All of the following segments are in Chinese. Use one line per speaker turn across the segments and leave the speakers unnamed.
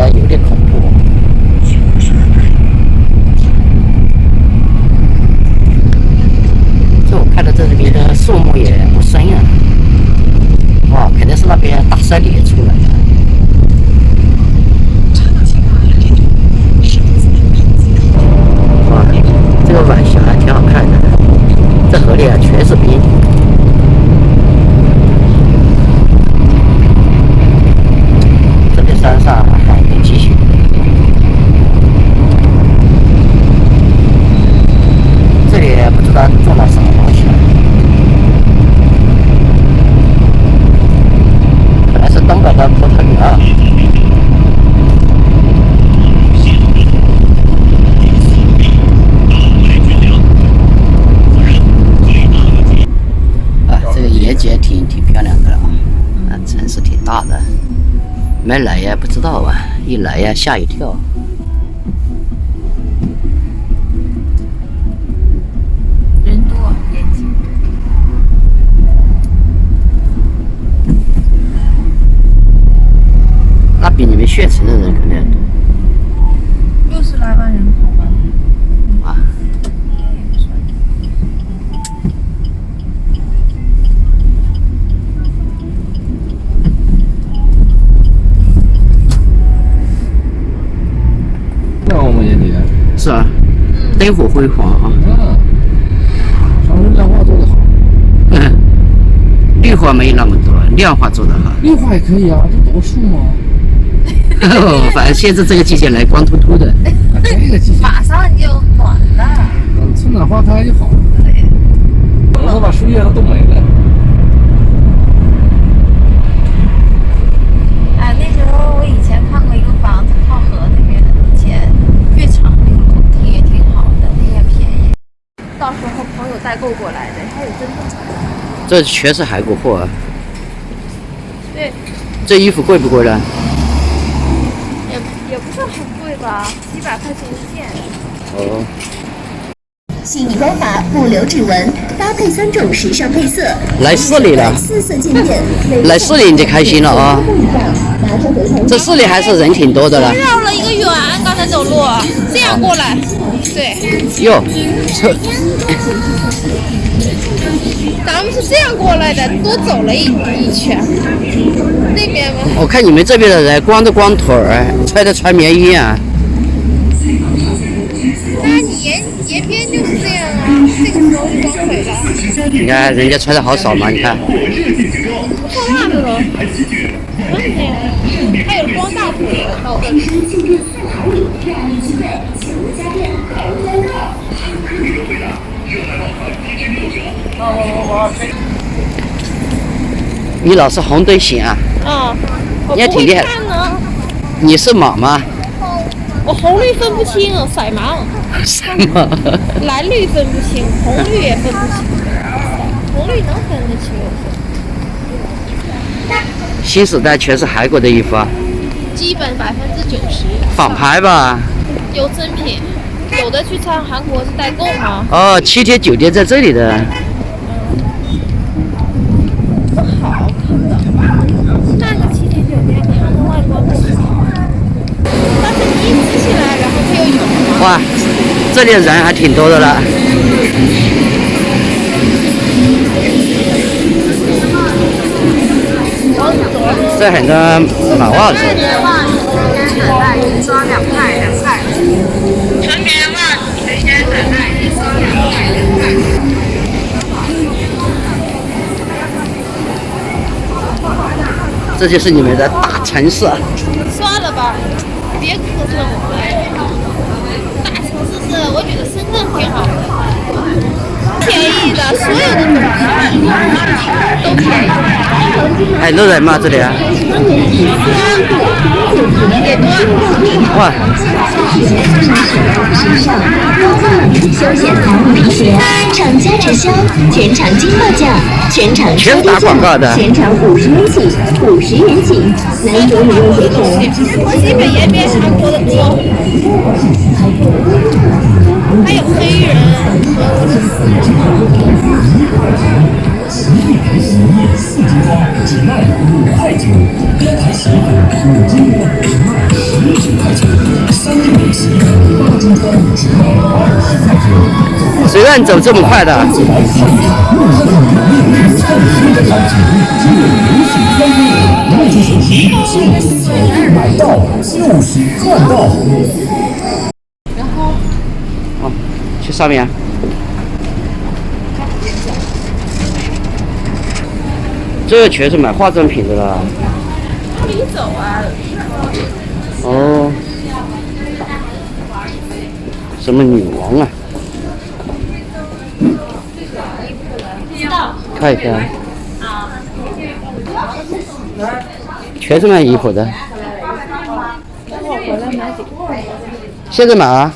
里有点恐怖。这我看到这里边的树木也不深啊，哇，肯定是那边大山里出来的。哇，这个晚霞还挺好看的。这河里全是冰。这边山上还没积雪。这里不知道种了什么东西了，可能是东北的葡萄园啊。这个野景挺漂亮的啊，城市挺大的，没来呀不知道啊，一来呀吓一跳。
人多，眼睛。
那比你们县城的人肯定多
60来万人口吧。
啊。是啊，灯火辉煌啊。
长城亮化做得好。
绿化没那么多，亮化做得好。
绿化也可以啊，这多树嘛。
反正现在这个季节来光秃秃的。
这个季节
马上就暖了。
春暖花开就好了。
对。
我都把树叶都没了。
哎，那时候我以前看过一个房子靠河那边的，以前越长那个空地也挺好的，那也便宜。到时候朋友代购过来的，还有真正的。
这全是海国货啊。
对。
这衣服贵不贵呢？
也不算很贵吧，几百块钱一件。
哦。
细腻光滑，不留指纹，搭配3种时尚配色。
来市里了。
4色渐变。
来市里你就开心了啊！这市里还是人挺多的了。
绕了一个圆，刚才走路这样过来，对。
哟，
咱们是这样过来的，多走了一圈。那边吗？
我看你们这边的人光着光腿儿，穿棉衣啊。
那你沿边就是这样啊，这个时候就光腿了。
你看人家穿的好少嘛，你看。
穿袜子了。还有光大腿的到这里。
你老是红灯行啊？
啊，
你也挺厉害。你是马吗？
我红绿分不清，色盲。
什么？
蓝绿分不清，红绿也分不清。红绿能分得清。
新时代全是韩国的衣服啊。
基本90%。
仿牌吧？
有真品，有的去参韩国是代购吗？
哦，7天酒店在这里的。
不好看的，那个7天酒店看的外观不好，但是你一直起来，然后它又有了。
哇，这里人还挺多的了。这很多马袜子。
抓2块2块。成年袜子谁先转卖？一双2块2块。
这就是你们的大城市。
算了吧，别磕碜我了。大城市是，我觉得深圳挺好的，便宜的，所有的东西都便宜。
很多人嘛，这里啊。哇！
休闲航空皮鞋，厂家直销，全场惊报价，全场超低价，全场50元起，50元起，男左女右回头。
基本沿边韩国的多，还有黑人和俄罗斯人。
只卖5块9，编排洗衣粉5斤只卖19块9，3粒洗衣粉8斤装只卖20块9。
谁让你走这么快的？
自来水60度面膜3瓶的感觉，只有流水专用，拿起手机就走，买到就是赚到。
哦，去上面。这全是买化妆品的了。
往里走啊。
哦。什么女王啊？看一下。全是卖衣服的。现在买啊？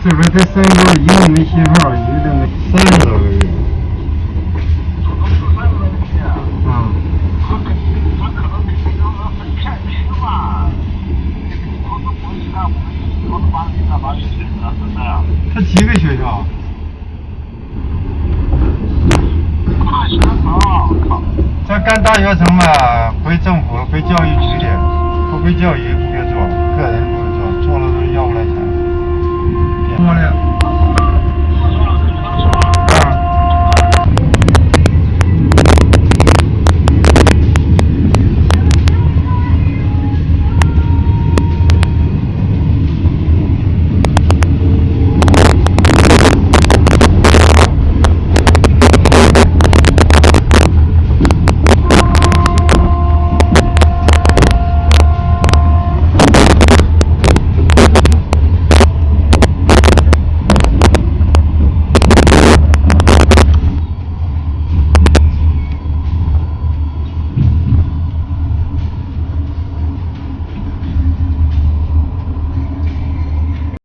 这边这深沟一个没信号，一个没30多个月。他几个学校？咱干大学生吧，归政府，归教育局的，不归教育。